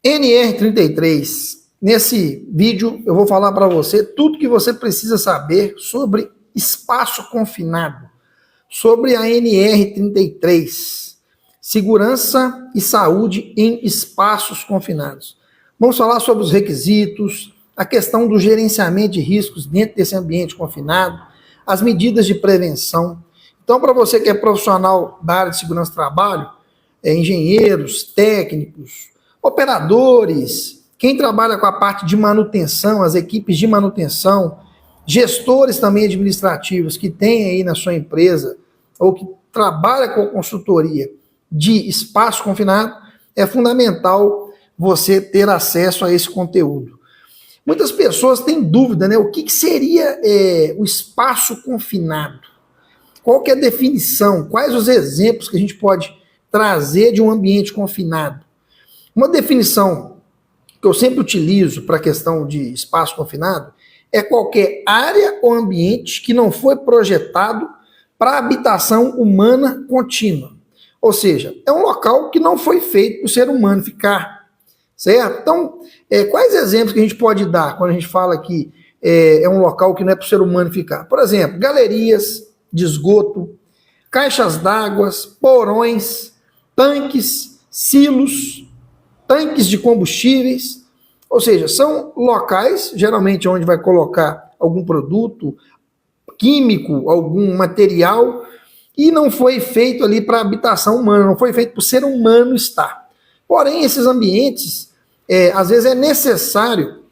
NR33. Nesse vídeo eu vou falar para você tudo que você precisa saber sobre espaço confinado, sobre a NR33, segurança e saúde em espaços confinados. Vamos falar sobre os requisitos, a questão do gerenciamento de riscos dentro desse ambiente confinado, as medidas de prevenção. Então, para você que é profissional da área de segurança do trabalho, engenheiros, técnicos, operadores, quem trabalha com a parte de manutenção, as equipes de manutenção, gestores também administrativos que tem aí na sua empresa ou que trabalha com consultoria de espaço confinado, é fundamental você ter acesso a esse conteúdo. Muitas pessoas têm dúvida, né? O que seria o espaço confinado? Qual que é a definição? Quais os exemplos que a gente pode trazer de um ambiente confinado? Uma definição que eu sempre utilizo para a questão de espaço confinado é qualquer área ou ambiente que não foi projetado para habitação humana contínua. Ou seja, é um local que não foi feito para o ser humano ficar, certo? Então, quais exemplos que a gente pode dar quando a gente fala que é um local que não é para o ser humano ficar? Por exemplo, galerias de esgoto, caixas d'água, porões, tanques, silos, tanques de combustíveis, ou seja, são locais, geralmente onde vai colocar algum produto químico, algum material, e não foi feito ali para habitação humana, não foi feito para o ser humano estar. Porém, esses ambientes, às vezes é necessário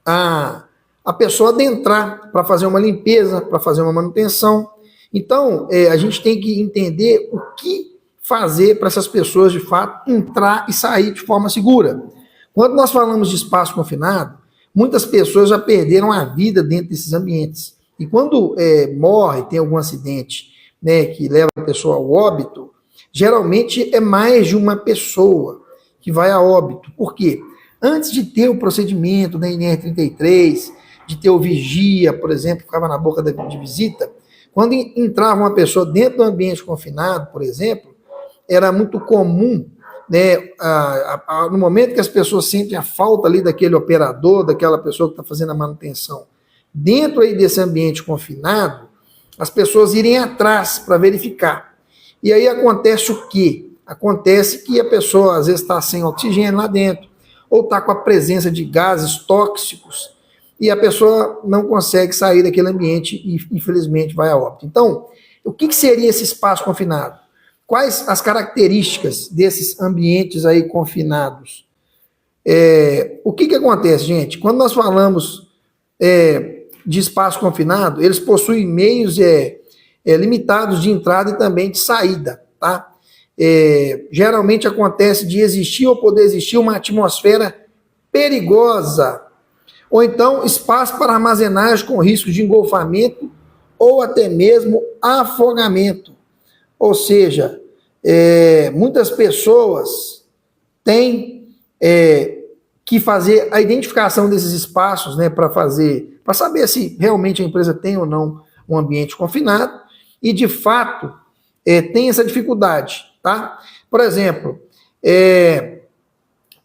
a pessoa adentrar para fazer uma limpeza, para fazer uma manutenção. Então, a gente tem que entender o que fazer para essas pessoas, de fato, entrar e sair de forma segura. Quando nós falamos de espaço confinado, muitas pessoas já perderam a vida dentro desses ambientes. E quando morre, tem algum acidente, né, que leva a pessoa ao óbito, geralmente é mais de uma pessoa que vai a óbito. Por quê? Antes de ter o procedimento da NR33, de ter o vigia, por exemplo, que ficava na boca de visita, quando entrava uma pessoa dentro do ambiente confinado, por exemplo, era muito comum, né, no momento que as pessoas sentem a falta ali daquele operador, daquela pessoa que está fazendo a manutenção, dentro aí desse ambiente confinado, as pessoas irem atrás para verificar. E aí acontece o quê? Acontece que a pessoa às vezes está sem oxigênio lá dentro, ou está com a presença de gases tóxicos, e a pessoa não consegue sair daquele ambiente e, infelizmente, vai a óbito. Então, o que seria esse espaço confinado? Quais as características desses ambientes aí confinados? O que acontece, gente? Quando nós falamos de espaço confinado, eles possuem meios limitados de entrada e também de saída, tá? Geralmente acontece de existir ou poder existir uma atmosfera perigosa, ou então espaço para armazenagem com risco de engolfamento ou até mesmo afogamento. Ou seja, muitas pessoas têm que fazer a identificação desses espaços, né, para saber se realmente a empresa tem ou não um ambiente confinado, e de fato tem essa dificuldade, tá? Por exemplo,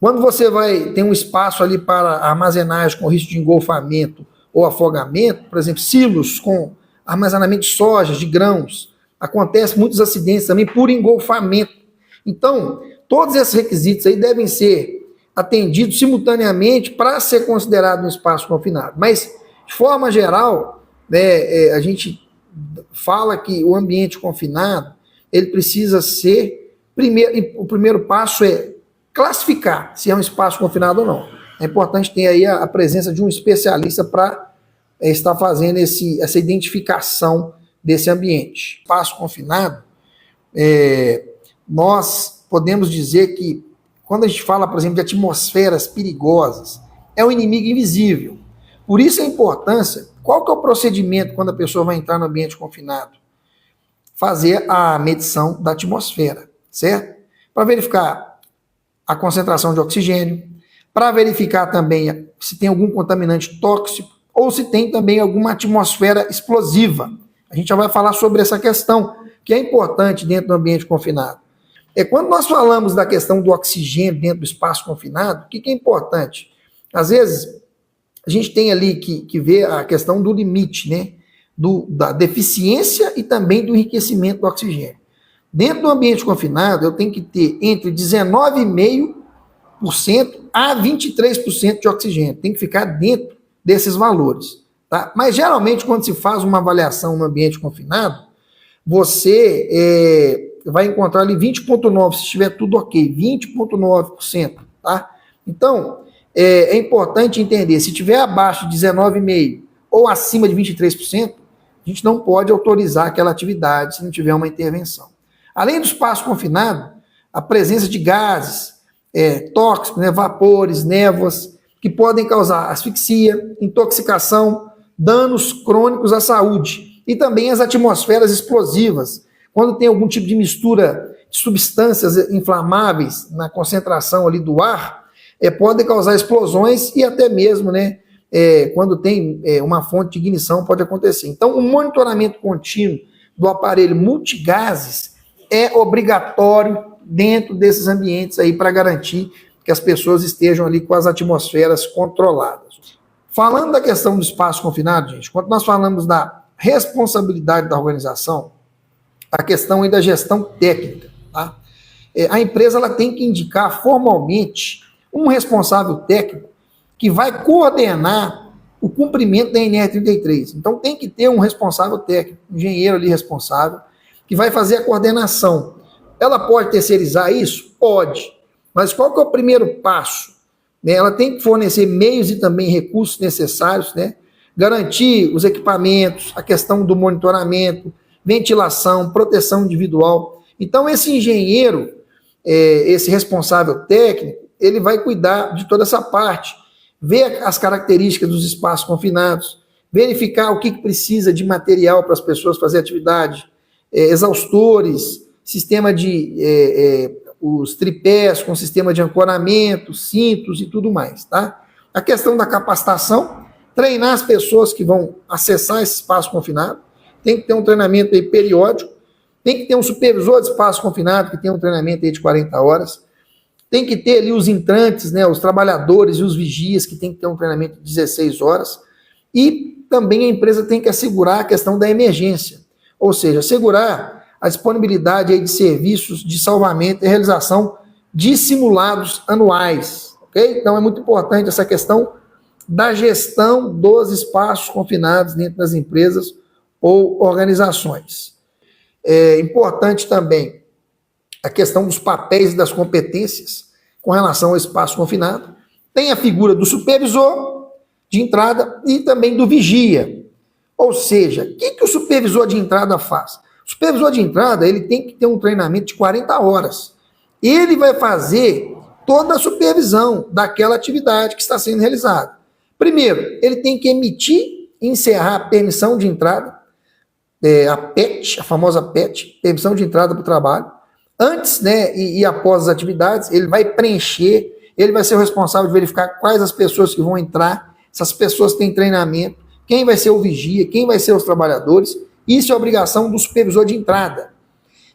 quando você tem um espaço ali para armazenagem com risco de engolfamento ou afogamento, por exemplo, silos com armazenamento de soja, de grãos, acontece muitos acidentes também por engolfamento. Então, todos esses requisitos aí devem ser atendidos simultaneamente para ser considerado um espaço confinado. Mas, de forma geral, né, a gente fala que o ambiente confinado, ele precisa ser, o primeiro passo é classificar se é um espaço confinado ou não. É importante ter aí a presença de um especialista para estar fazendo essa identificação desse ambiente. Espaço confinado, nós podemos dizer que, quando a gente fala, por exemplo, de atmosferas perigosas, é um inimigo invisível. Por isso a importância, qual que é o procedimento quando a pessoa vai entrar no ambiente confinado? Fazer a medição da atmosfera, certo? Para verificar a concentração de oxigênio, para verificar também se tem algum contaminante tóxico ou se tem também alguma atmosfera explosiva. A gente já vai falar sobre essa questão, que é importante dentro do ambiente confinado. Quando nós falamos da questão do oxigênio dentro do espaço confinado, o que é importante? Às vezes, a gente tem ali que ver a questão do limite, né? Da deficiência e também do enriquecimento do oxigênio. Dentro do ambiente confinado, eu tenho que ter entre 19,5% a 23% de oxigênio. Tem que ficar dentro desses valores. Tá? Mas, geralmente, quando se faz uma avaliação no ambiente confinado, você vai encontrar ali 20,9%, se estiver tudo ok, 20,9%. Tá? Então, é importante entender, se estiver abaixo de 19,5% ou acima de 23%, a gente não pode autorizar aquela atividade se não tiver uma intervenção. Além do espaço confinado, a presença de gases tóxicos, né, vapores, névoas, que podem causar asfixia, intoxicação, danos crônicos à saúde e também as atmosferas explosivas, quando tem algum tipo de mistura de substâncias inflamáveis na concentração ali do ar, podem causar explosões e até mesmo, né, quando tem uma fonte de ignição pode acontecer. Então, o monitoramento contínuo do aparelho multigases é obrigatório dentro desses ambientes aí para garantir que as pessoas estejam ali com as atmosferas controladas. Falando da questão do espaço confinado, gente, quando nós falamos da responsabilidade da organização, a questão aí da gestão técnica, tá? A empresa ela tem que indicar formalmente um responsável técnico que vai coordenar o cumprimento da NR33. Então tem que ter um responsável técnico, um engenheiro ali responsável, que vai fazer a coordenação. Ela pode terceirizar isso? Pode. Mas qual que é o primeiro passo? Ela tem que fornecer meios e também recursos necessários, né? Garantir os equipamentos, a questão do monitoramento, ventilação, proteção individual. Então esse engenheiro, esse responsável técnico, ele vai cuidar de toda essa parte, ver as características dos espaços confinados, verificar o que precisa de material para as pessoas fazerem atividade, exaustores, sistema de os tripés com sistema de ancoramento, cintos e tudo mais, tá? A questão da capacitação, treinar as pessoas que vão acessar esse espaço confinado, tem que ter um treinamento aí periódico, tem que ter um supervisor de espaço confinado que tem um treinamento aí de 40 horas, tem que ter ali os entrantes, né, os trabalhadores e os vigias que tem que ter um treinamento de 16 horas, e também a empresa tem que assegurar a questão da emergência, ou seja, assegurar a disponibilidade aí de serviços de salvamento e realização de simulados anuais, ok? Então é muito importante essa questão da gestão dos espaços confinados dentro das empresas ou organizações. É importante também a questão dos papéis e das competências com relação ao espaço confinado. Tem a figura do supervisor de entrada e também do vigia. Ou seja, o que o supervisor de entrada faz? O supervisor de entrada ele tem que ter um treinamento de 40 horas. Ele vai fazer toda a supervisão daquela atividade que está sendo realizada. Primeiro, ele tem que emitir e encerrar a permissão de entrada, a PET, a famosa PET, permissão de entrada para o trabalho. Antes, né, e após as atividades, ele vai preencher, ele vai ser o responsável de verificar quais as pessoas que vão entrar, se as pessoas têm treinamento, quem vai ser o vigia, quem vai ser os trabalhadores. Isso é obrigação do supervisor de entrada.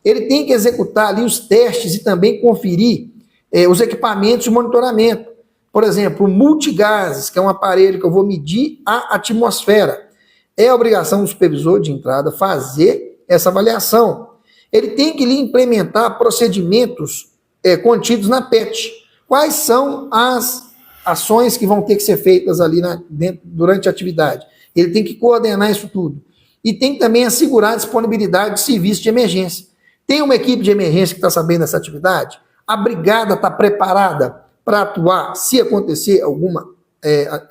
Ele tem que executar ali os testes e também conferir os equipamentos de monitoramento. Por exemplo, o multigases, que é um aparelho que eu vou medir a atmosfera. É obrigação do supervisor de entrada fazer essa avaliação. Ele tem que lhe implementar procedimentos contidos na PET. Quais são as ações que vão ter que ser feitas ali durante a atividade? Ele tem que coordenar isso tudo. E tem que também assegurar a disponibilidade de serviço de emergência. Tem uma equipe de emergência que está sabendo dessa atividade? A brigada está preparada para atuar se acontecer alguma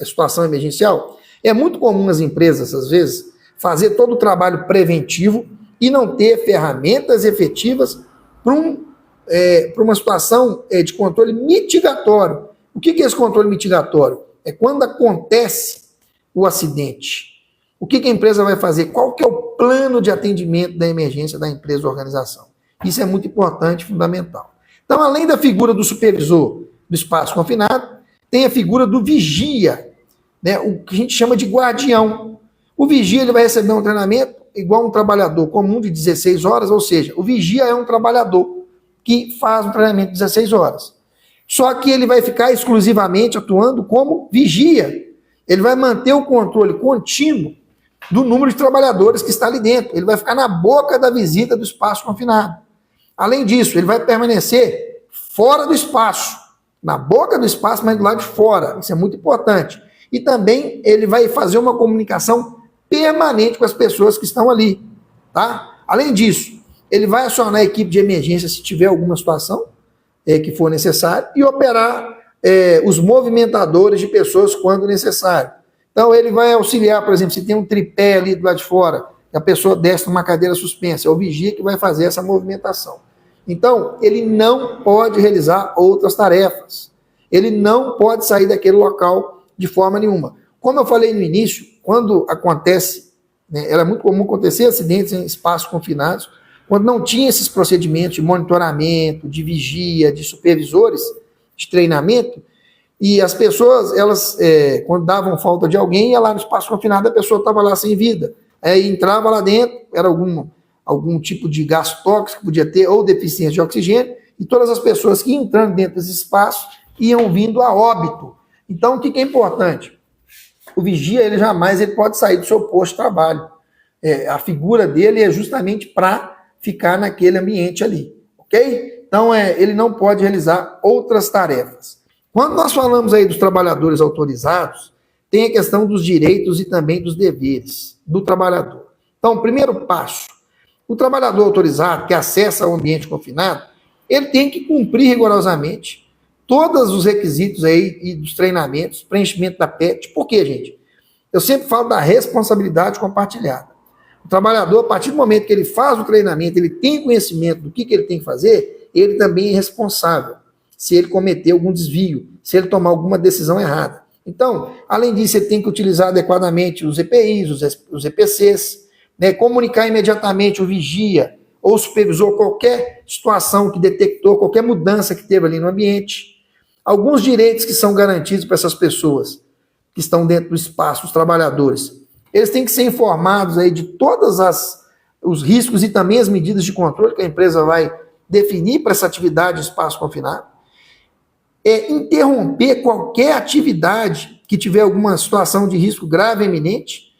situação emergencial? É muito comum as empresas, às vezes, fazer todo o trabalho preventivo e não ter ferramentas efetivas para uma situação de controle mitigatório. O que é esse controle mitigatório? É quando acontece o acidente. O que a empresa vai fazer? Qual que é o plano de atendimento da emergência da empresa ou organização? Isso é muito importante e fundamental. Então, além da figura do supervisor do espaço confinado, tem a figura do vigia, né, o que a gente chama de guardião. O vigia ele vai receber um treinamento igual um trabalhador comum de 16 horas, ou seja, o vigia é um trabalhador que faz um treinamento de 16 horas. Só que ele vai ficar exclusivamente atuando como vigia. Ele vai manter o controle contínuo do número de trabalhadores que está ali dentro. Ele vai ficar na boca da visita do espaço confinado. Além disso, ele vai permanecer fora do espaço, na boca do espaço, mas do lado de fora. Isso é muito importante. E também ele vai fazer uma comunicação permanente com as pessoas que estão ali, tá? Além disso, ele vai acionar a equipe de emergência se tiver alguma situação que for necessário e operar os movimentadores de pessoas quando necessário. Então, ele vai auxiliar, por exemplo, se tem um tripé ali do lado de fora, e a pessoa desce numa cadeira suspensa, é o vigia que vai fazer essa movimentação. Então, ele não pode realizar outras tarefas. Ele não pode sair daquele local de forma nenhuma. Como eu falei no início, quando acontece, era muito comum acontecer acidentes em espaços confinados, quando não tinha esses procedimentos de monitoramento, de vigia, de supervisores, de treinamento, e as pessoas, elas, quando davam falta de alguém, ia lá no espaço confinado, a pessoa estava lá sem vida. Aí entrava lá dentro, era algum tipo de gás tóxico que podia ter, ou deficiência de oxigênio, e todas as pessoas que iam entrando dentro desse espaço iam vindo a óbito. Então, o que é importante? O vigia, ele jamais pode sair do seu posto de trabalho. A figura dele é justamente para ficar naquele ambiente ali, ok? Então, ele não pode realizar outras tarefas. Quando nós falamos aí dos trabalhadores autorizados, tem a questão dos direitos e também dos deveres do trabalhador. Então, primeiro passo, o trabalhador autorizado que acessa o ambiente confinado, ele tem que cumprir rigorosamente todos os requisitos aí e dos treinamentos, preenchimento da PET. Por quê, gente? Eu sempre falo da responsabilidade compartilhada. O trabalhador, a partir do momento que ele faz o treinamento, ele tem conhecimento do que ele tem que fazer, ele também é responsável se ele cometer algum desvio, se ele tomar alguma decisão errada. Então, além disso, ele tem que utilizar adequadamente os EPIs, os EPCs, comunicar imediatamente o vigia ou o supervisor qualquer situação que detectou, qualquer mudança que teve ali no ambiente. Alguns direitos que são garantidos para essas pessoas que estão dentro do espaço, os trabalhadores, eles têm que ser informados aí de todos os riscos e também as medidas de controle que a empresa vai definir para essa atividade de espaço confinado. Interromper qualquer atividade que tiver alguma situação de risco grave e iminente.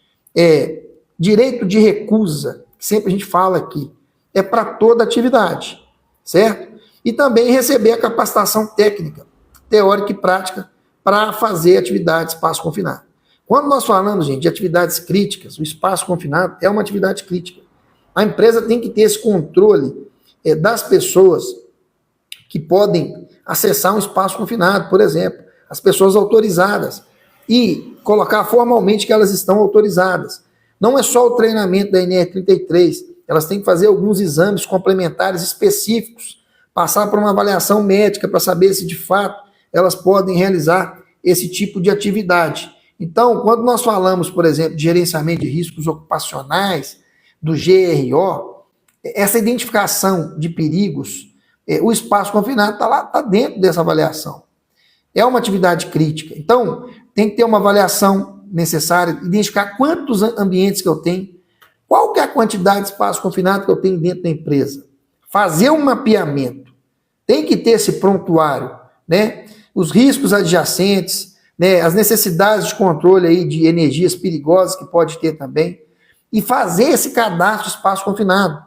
Direito de recusa, que sempre a gente fala aqui, é para toda atividade, certo? E também receber a capacitação técnica, teórica e prática para fazer atividade de espaço confinado. Quando nós falamos, gente, de atividades críticas, o espaço confinado é uma atividade crítica. A empresa tem que ter esse controle das pessoas que podem acessar um espaço confinado, por exemplo, as pessoas autorizadas, e colocar formalmente que elas estão autorizadas. Não é só o treinamento da NR33, elas têm que fazer alguns exames complementares específicos, passar por uma avaliação médica para saber se de fato elas podem realizar esse tipo de atividade. Então, quando nós falamos, por exemplo, de gerenciamento de riscos ocupacionais, do GRO, essa identificação de perigos, o espaço confinado está lá, está dentro dessa avaliação. É uma atividade crítica. Então, tem que ter uma avaliação necessária, identificar quantos ambientes que eu tenho, qual que é a quantidade de espaço confinado que eu tenho dentro da empresa. Fazer um mapeamento. Tem que ter esse prontuário, né? Os riscos adjacentes, né? As necessidades de controle aí de energias perigosas que pode ter também. E fazer esse cadastro de espaço confinado.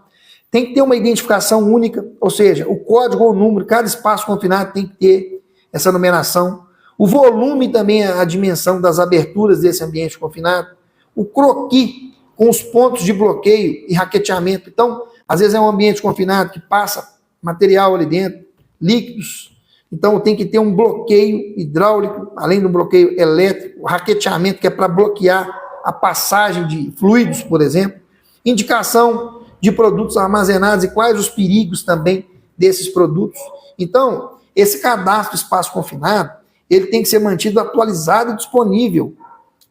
Tem que ter uma identificação única, ou seja, o código ou o número, cada espaço confinado tem que ter essa numeração. O volume também, a dimensão das aberturas desse ambiente confinado. O croquis com os pontos de bloqueio e raqueteamento. Então, às vezes é um ambiente confinado que passa material ali dentro, líquidos. Então, tem que ter um bloqueio hidráulico, além do bloqueio elétrico, o raqueteamento, que é para bloquear a passagem de fluidos, por exemplo. Indicação de produtos armazenados e quais os perigos também desses produtos. Então, esse cadastro de espaço confinado, ele tem que ser mantido atualizado e disponível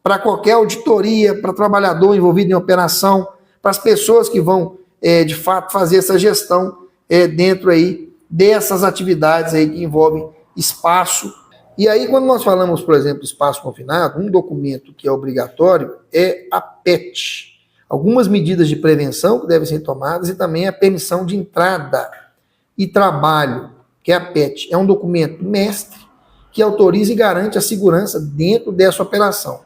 para qualquer auditoria, para trabalhador envolvido em operação, para as pessoas que vão, de fato, fazer essa gestão dentro aí dessas atividades aí que envolvem espaço. E aí, quando nós falamos, por exemplo, espaço confinado, um documento que é obrigatório é a PET. Algumas medidas de prevenção que devem ser tomadas e também a permissão de entrada e Trabalho, que é a PET, é um documento mestre que autoriza e garante a segurança dentro dessa operação.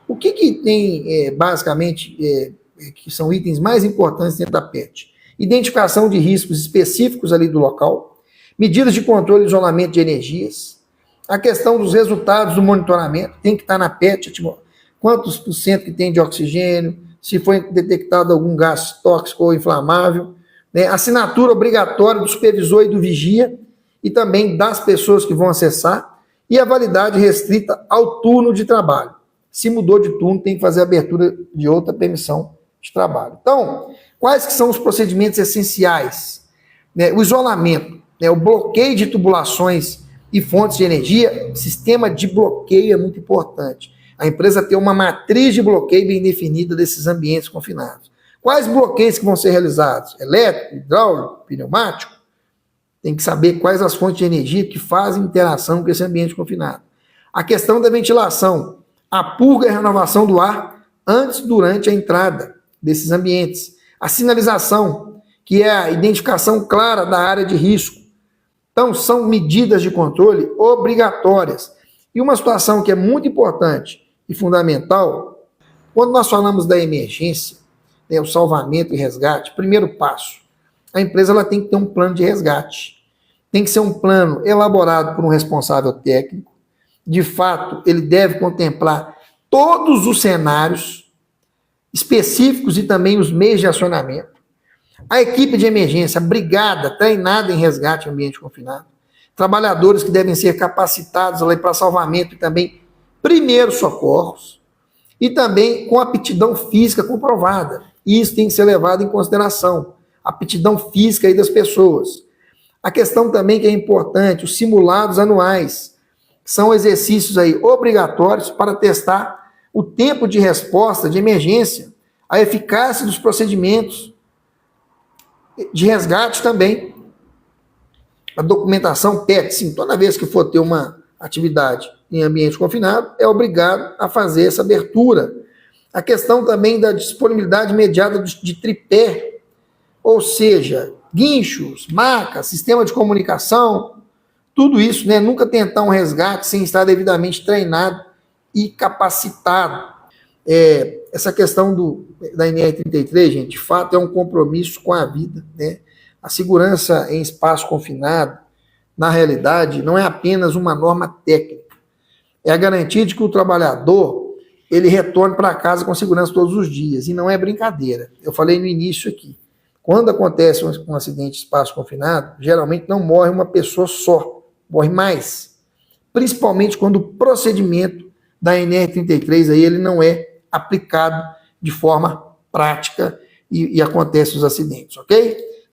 O que tem, basicamente, que são itens mais importantes dentro da PET? Identificação de riscos específicos ali do local, medidas de controle e isolamento de energias, a questão dos resultados do monitoramento, tem que estar na PET, tipo, quantos por cento que tem de oxigênio, se foi detectado algum gás tóxico ou inflamável, né? Assinatura obrigatória do supervisor e do vigia, e também das pessoas que vão acessar, e a validade restrita ao turno de trabalho. Se mudou de turno, tem que fazer a abertura de outra permissão de trabalho. Então, quais que são os procedimentos essenciais? Né? O isolamento, né? O bloqueio de tubulações e fontes de energia, sistema de bloqueio é muito importante. A empresa tem uma matriz de bloqueio bem definida desses ambientes confinados. Quais bloqueios que vão ser realizados? Elétrico, hidráulico, pneumático? Tem que saber quais as fontes de energia que fazem interação com esse ambiente confinado. A questão da ventilação, a purga e a renovação do ar antes e durante a entrada desses ambientes. A sinalização, que é a identificação clara da área de risco. Então, são medidas de controle obrigatórias. E uma situação que é muito importante e fundamental, quando nós falamos da emergência, né, o salvamento e resgate, primeiro passo, a empresa ela tem que ter um plano de resgate. Tem que ser um plano elaborado por um responsável técnico. De fato, ele deve contemplar todos os cenários específicos e também os meios de acionamento. A equipe de emergência, brigada, treinada em resgate em ambiente confinado. Trabalhadores que devem ser capacitados para salvamento e também primeiros socorros. E também com aptidão física comprovada. Isso tem que ser levado em consideração. A aptidão física aí das pessoas. A questão também que é importante, os simulados anuais. São exercícios aí obrigatórios para testar o tempo de resposta de emergência, a eficácia dos procedimentos de resgate também. A documentação PET, sim, toda vez que for ter uma atividade em ambiente confinado, é obrigado a fazer essa abertura. A questão também da disponibilidade imediata de tripé, ou seja, guinchos, macas, sistema de comunicação, tudo isso, né? Nunca tentar um resgate sem estar devidamente treinado e capacitado. Essa questão da NR33, gente, de fato é um compromisso com a vida, né? A segurança em espaço confinado, na realidade, não é apenas uma norma técnica. É a garantia de que o trabalhador ele retorne para casa com segurança todos os dias. E não é brincadeira. Eu falei no início aqui. Quando acontece um acidente de espaço confinado, geralmente não morre uma pessoa só, morre mais. Principalmente quando o procedimento da NR33 aí, ele não é aplicado de forma prática e acontecem os acidentes, ok?